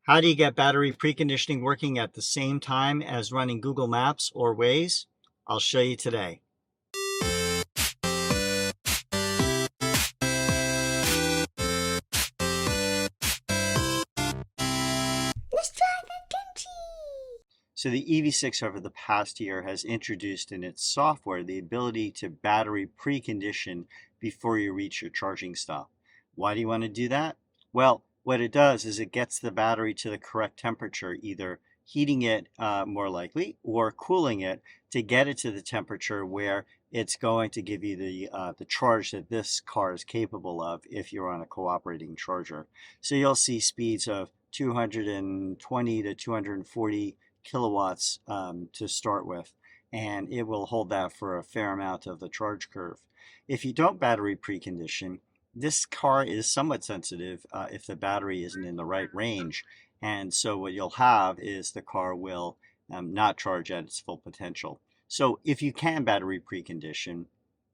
How do you get battery preconditioning working at the same time as running Google Maps or Waze? I'll show you today. Let's try the kimchi. So the EV6 over the past year has introduced in its software the ability to battery precondition before you reach your charging stop. Why do you want to do that? Well, what it does is it gets the battery to the correct temperature, either heating it more likely or cooling it to get it to the temperature where it's going to give you the charge that this car is capable of if you're on a cooperating charger. So you'll see speeds of 220 to 240 kilowatts to start with, and it will hold that for a fair amount of the charge curve. If you don't battery precondition, this car is somewhat sensitive if the battery isn't in the right range, and so what you'll have is the car will not charge at its full potential. So if you can battery precondition,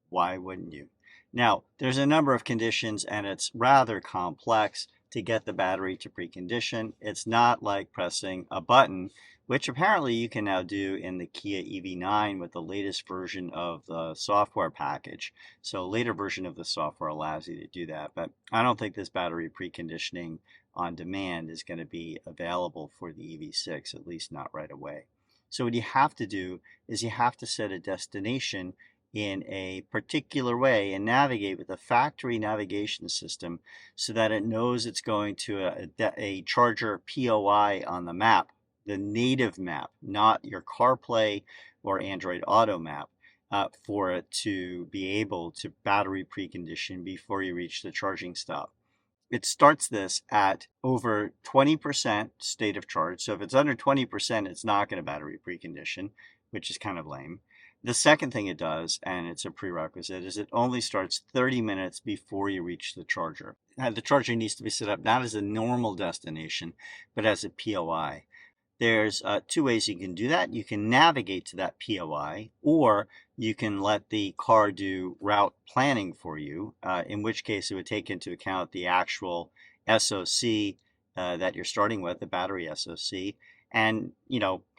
why wouldn't you? Now, there's a number of conditions, and it's rather complex to get the battery to precondition. It's not like pressing a button, which apparently you can now do in the Kia EV9 with the latest version of the software package. So a later version of the software allows you to do that, but I don't think this battery preconditioning on demand is going to be available for the EV6, at least not right away. So what you have to do is you have to set a destination in a particular way and navigate with a factory navigation system so that it knows it's going to a charger POI on the map, the native map, not your CarPlay or Android Auto map, for it to be able to battery precondition before you reach the charging stop. It starts this at over 20% state of charge. So if it's under 20%, it's not going to battery precondition, which is kind of lame. The second thing it does, and it's a prerequisite, is it only starts 30 minutes before you reach the charger. Now, the charger needs to be set up not as a normal destination, but as a POI. There's two ways you can do that. You can navigate to that POI, or you can let the car do route planning for you, in which case it would take into account the actual SoC that you're starting with, the battery SoC, and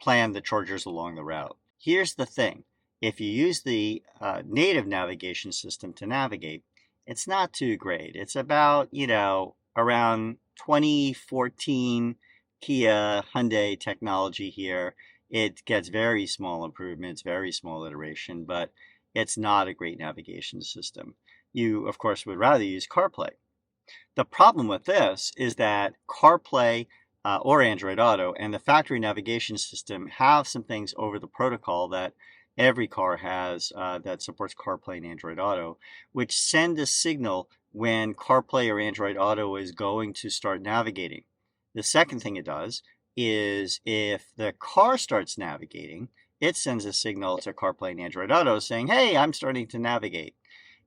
plan the chargers along the route. Here's the thing. If you use the native navigation system to navigate, it's not too great. It's about, around 2014 Kia Hyundai technology here. It gets very small improvements, very small iteration, but it's not a great navigation system. You, of course, would rather use CarPlay. The problem with this is that CarPlay or Android Auto and the factory navigation system have some things over the protocol that every car has that supports CarPlay and Android Auto, which send a signal when CarPlay or Android Auto is going to start navigating. The second thing it does is if the car starts navigating, it sends a signal to CarPlay and Android Auto saying, hey, I'm starting to navigate.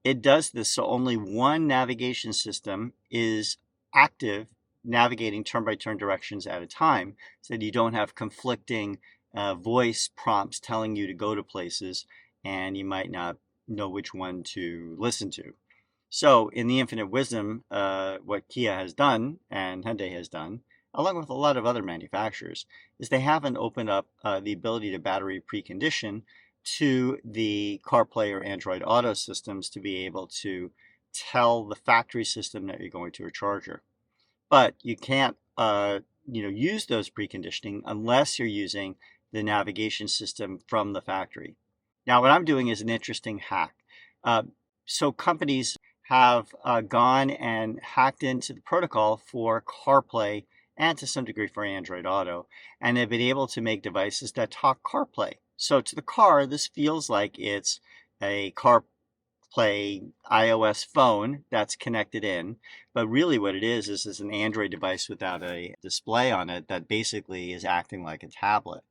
It does this so only one navigation system is active, navigating turn-by-turn directions at a time, so that you don't have conflicting voice prompts telling you to go to places, and you might not know which one to listen to. So in the infinite wisdom, what Kia has done and Hyundai has done, along with a lot of other manufacturers, is they haven't opened up the ability to battery precondition to the CarPlay or Android Auto systems to be able to tell the factory system that you're going to a charger. But you can't use those preconditioning unless you're using the navigation system from the factory. Now, what I'm doing is an interesting hack. So companies have gone and hacked into the protocol for CarPlay and to some degree for Android Auto, and they've been able to make devices that talk CarPlay. So to the car, this feels like it's a CarPlay iOS phone that's connected in, but really what it is an Android device without a display on it that basically is acting like a tablet.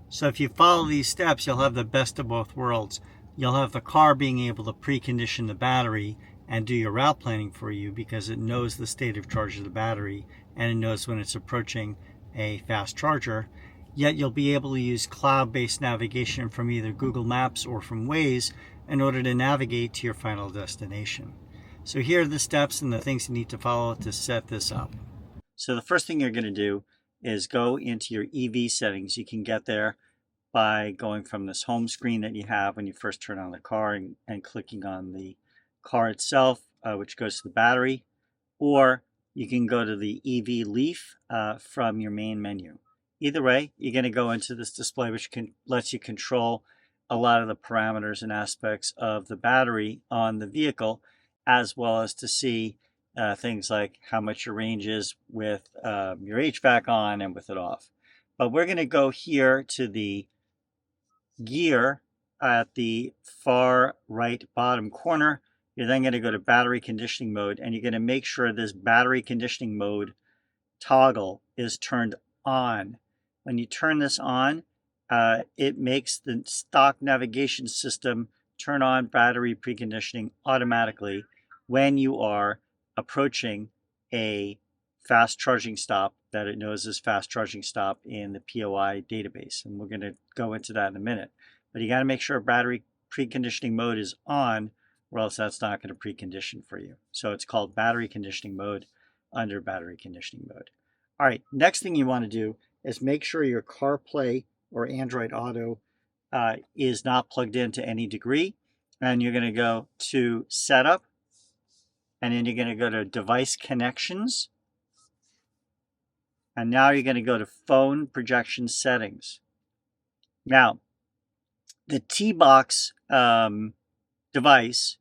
So if you follow these steps, you'll have the best of both worlds. You'll have the car being able to precondition the battery and do your route planning for you because it knows the state of charge of the battery and it knows when it's approaching a fast charger. Yet you'll be able to use cloud-based navigation from either Google Maps or from Waze in order to navigate to your final destination. So here are the steps and the things you need to follow to set this up. So the first thing you're going to do is go into your EV settings. You can get there by going from this home screen that you have when you first turn on the car and clicking on the car itself, which goes to the battery, or you can go to the EV leaf from your main menu. Either way, you're going to go into this display, which lets you control a lot of the parameters and aspects of the battery on the vehicle, as well as to see things like how much your range is with your HVAC on and with it off. But we're going to go here to the gear at the far right bottom corner. You're then going to go to battery conditioning mode, and you're going to make sure this battery conditioning mode toggle is turned on. When you turn this on, it makes the stock navigation system turn on battery preconditioning automatically when you are approaching a fast charging stop that it knows is fast charging stop in the POI database. And we're going to go into that in a minute. But you got to make sure battery preconditioning mode is on, or else that's not going to precondition for you. So it's called battery conditioning mode under battery conditioning mode. All right, next thing you want to do is make sure your CarPlay or Android Auto is not plugged in to any degree. And you're going to go to Setup, and then you're going to go to Device Connections. And now you're going to go to Phone Projection Settings. Now, the Tbox device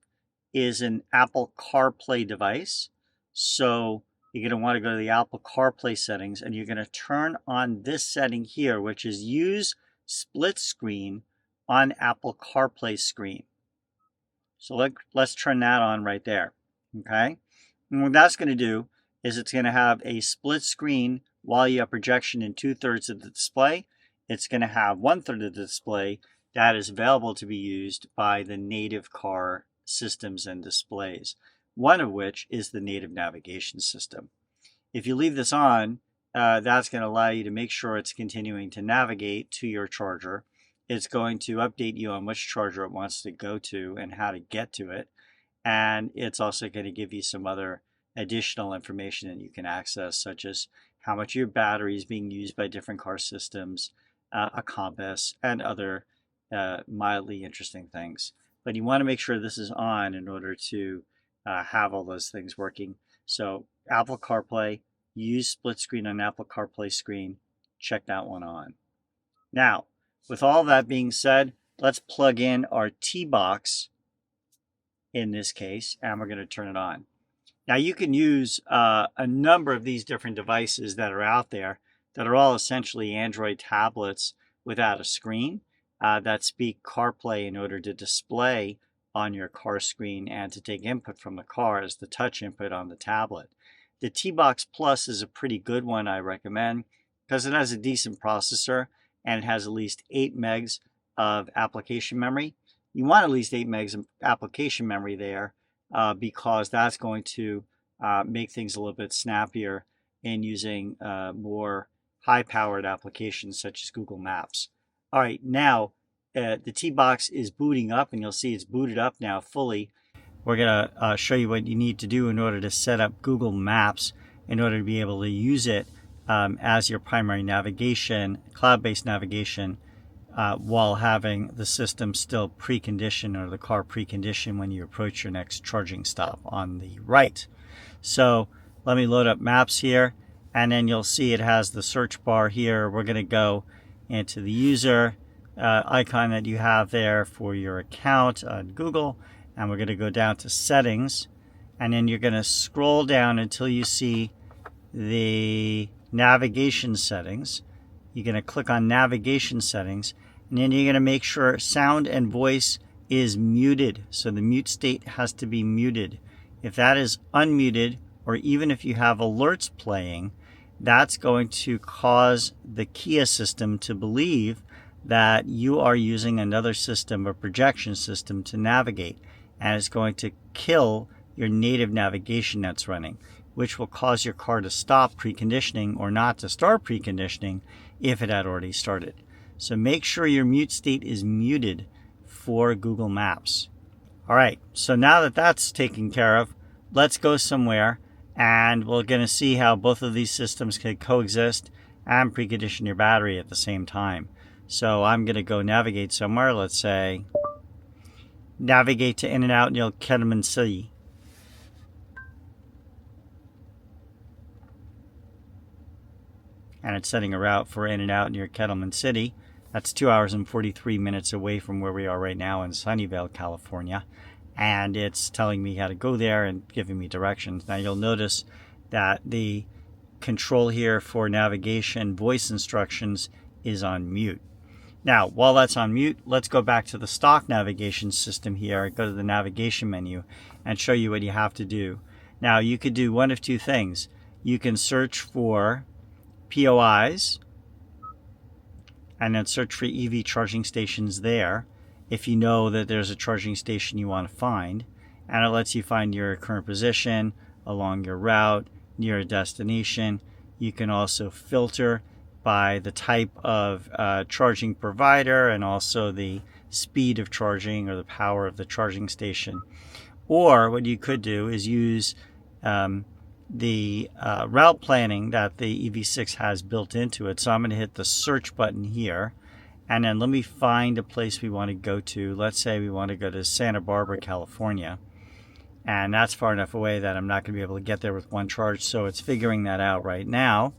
is an Apple CarPlay device. So you're going to want to go to the Apple CarPlay settings, and you're going to turn on this setting here, which is Use Split Screen on Apple CarPlay screen. So let's turn that on right there. Okay. And what that's going to do is it's going to have a split screen while you have projection in 2/3 of the display. It's going to have 1/3 of the display that is available to be used by the native car systems and displays, one of which is the native navigation system. If you leave this on, that's going to allow you to make sure it's continuing to navigate to your charger. It's going to update you on which charger it wants to go to and how to get to it. And it's also going to give you some other additional information that you can access, such as how much your battery is being used by different car systems, a compass, and other mildly interesting things. But you want to make sure this is on in order to have all those things working. So Apple CarPlay, use split screen on Apple CarPlay screen, check that one on. Now, with all that being said, let's plug in our Tbox in this case, and we're going to turn it on. Now you can use a number of these different devices that are out there that are all essentially Android tablets without a screen that speak CarPlay in order to display on your car screen and to take input from the car as the touch input on the tablet. The Tbox Plus is a pretty good one, I recommend, because it has a decent processor and it has at least 8 megs of application memory. You want at least 8 megs of application memory there because that's going to make things a little bit snappier in using more high-powered applications such as Google Maps. All right, now the Tbox is booting up, and you'll see it's booted up now fully. We're going to show you what you need to do in order to set up Google Maps in order to be able to use it as your primary navigation, cloud-based navigation, while having the system still precondition, or the car precondition, when you approach your next charging stop on the right. So let me load up Maps here, and then you'll see it has the search bar here. We're going to go into the user icon that you have there for your account on Google, and we're going to go down to settings, and then you're going to scroll down until you see the navigation settings. You're going to click on navigation settings, and then you're going to make sure sound and voice is muted. So the mute state has to be muted. If that is unmuted, or even if you have alerts playing, that's going to cause the Kia system to believe that you are using another system or projection system to navigate, and it's going to kill your native navigation that's running, which will cause your car to stop preconditioning or not to start preconditioning if it had already started. So make sure your mute state is muted for Google Maps. All right, so now that that's taken care of, let's go somewhere And we're going to see how both of these systems can coexist and precondition your battery at the same time. So I'm going to go navigate somewhere. Let's say navigate to In-N-Out near Kettleman City. And it's setting a route for In-N-Out near Kettleman City. That's 2 hours and 43 minutes away from where we are right now in Sunnyvale, California. And it's telling me how to go there and giving me directions. Now you'll notice that the control here for navigation voice instructions is on mute. Now, while that's on mute, let's go back to the stock navigation system here. Go to the navigation menu and show you what you have to do. Now, you could do one of two things. You can search for POIs and then search for EV charging stations there if you know that there's a charging station you want to find, and it lets you find your current position along your route near a destination. You can also filter by the type of charging provider and also the speed of charging or the power of the charging station. Or what you could do is use the route planning that the EV6 has built into it. So I'm going to hit the search button here, and then let me find a place we want to go to. Let's say we want to go to Santa Barbara, California, and that's far enough away that I'm not going to be able to get there with one charge, so it's figuring that out right now.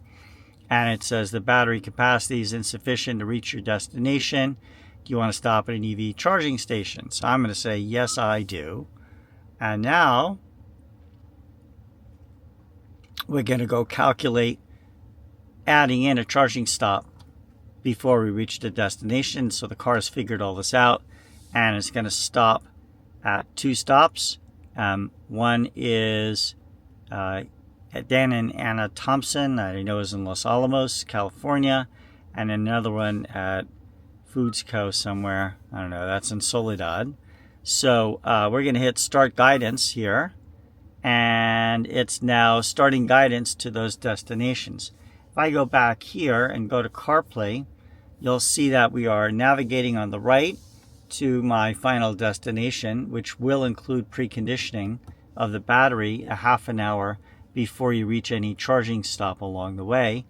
And it says the battery capacity is insufficient to reach your destination. Do you want to stop at an EV charging station? So I'm going to say yes, I do. And now we're going to go calculate adding in a charging stop before we reach the destination. So the car has figured all this out, and it's going to stop at 2 stops. One is at Dan and Anna Thompson, that I know is in Los Alamos, California, and another one at Foods Co. somewhere. I don't know, that's in Soledad. So we're going to hit start guidance here, and it's now starting guidance to those destinations. If I go back here and go to CarPlay, you'll see that we are navigating on the right to my final destination, which will include preconditioning of the battery a half an hour before you reach any charging stop along the way.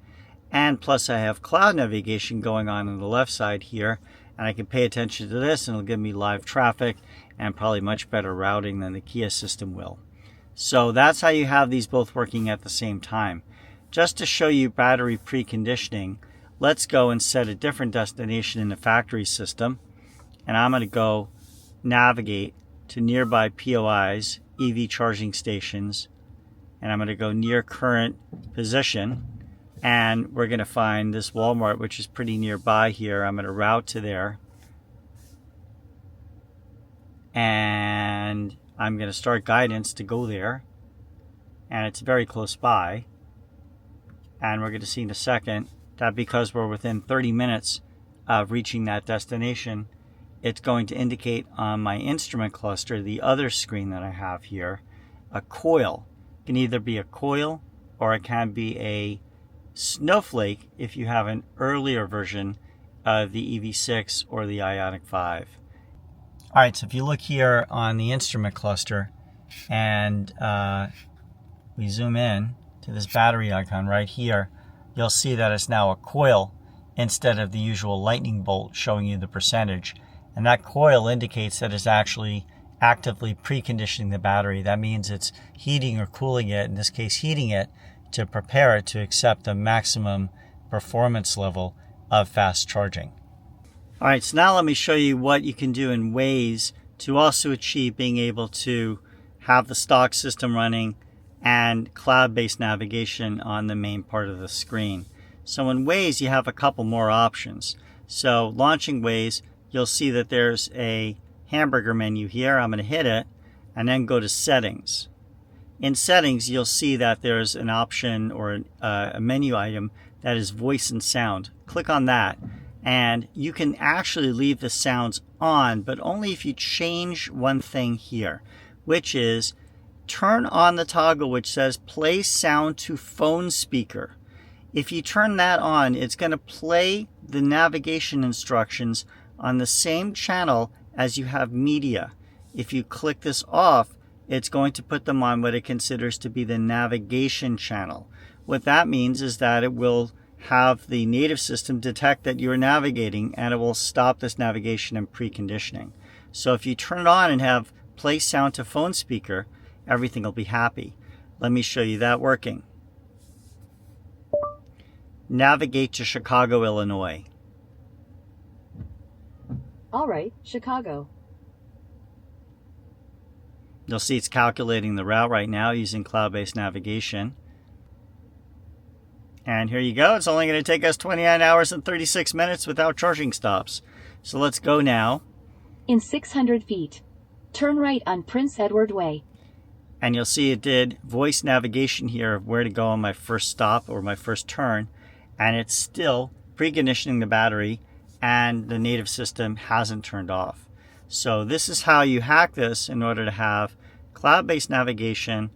And plus I have cloud navigation going on the left side here, and I can pay attention to this and it'll give me live traffic and probably much better routing than the Kia system will. So that's how you have these both working at the same time. Just to show you battery preconditioning, let's go and set a different destination in the factory system. And I'm going to go navigate to nearby POIs, EV charging stations, and I'm going to go near current position, and we're going to find this Walmart, which is pretty nearby here. I'm going to route to there, and I'm going to start guidance to go there, and it's very close by. And we're going to see in a second that because we're within 30 minutes of reaching that destination, it's going to indicate on my instrument cluster, the other screen that I have here, a coil. It can either be a coil or it can be a snowflake if you have an earlier version of the EV6 or the Ioniq 5. All right, so if you look here on the instrument cluster and we zoom in to this battery icon right here, you'll see that it's now a coil instead of the usual lightning bolt showing you the percentage. And that coil indicates that it's actually actively preconditioning the battery. That means it's heating or cooling it, in this case heating it, to prepare it to accept the maximum performance level of fast charging. All right, so now let me show you what you can do in Waze to also achieve being able to have the stock system running and cloud-based navigation on the main part of the screen. So in Waze, you have a couple more options. So launching Waze, you'll see that there's a hamburger menu here. I'm going to hit it and then go to settings. In settings, you'll see that there's an option or a menu item that is voice and sound. Click on that and you can actually leave the sounds on, but only if you change one thing here, which is turn on the toggle which says play sound to phone speaker. If you turn that on, it's going to play the navigation instructions on the same channel as you have media. If you click this off, it's going to put them on what it considers to be the navigation channel. What that means is that it will have the native system detect that you're navigating, and it will stop this navigation and preconditioning. So if you turn it on and have play sound to phone speaker, everything will be happy. Let me show you that working. Navigate to Chicago, Illinois. All right, Chicago. You'll see it's calculating the route right now using cloud-based navigation. And here you go. It's only going to take us 29 hours and 36 minutes without charging stops. So let's go now. In 600 feet, turn right on Prince Edward Way. And you'll see it did voice navigation here of where to go on my first stop or my first turn. And it's still preconditioning the battery, and the native system hasn't turned off. So this is how you hack this in order to have cloud-based navigation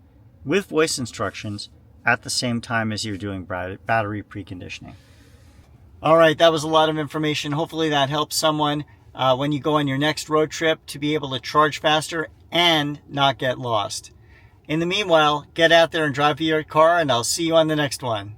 with voice instructions at the same time as you're doing battery preconditioning. All right, that was a lot of information. Hopefully that helps someone when you go on your next road trip to be able to charge faster and not get lost. In the meanwhile, get out there and drive your car, and I'll see you on the next one.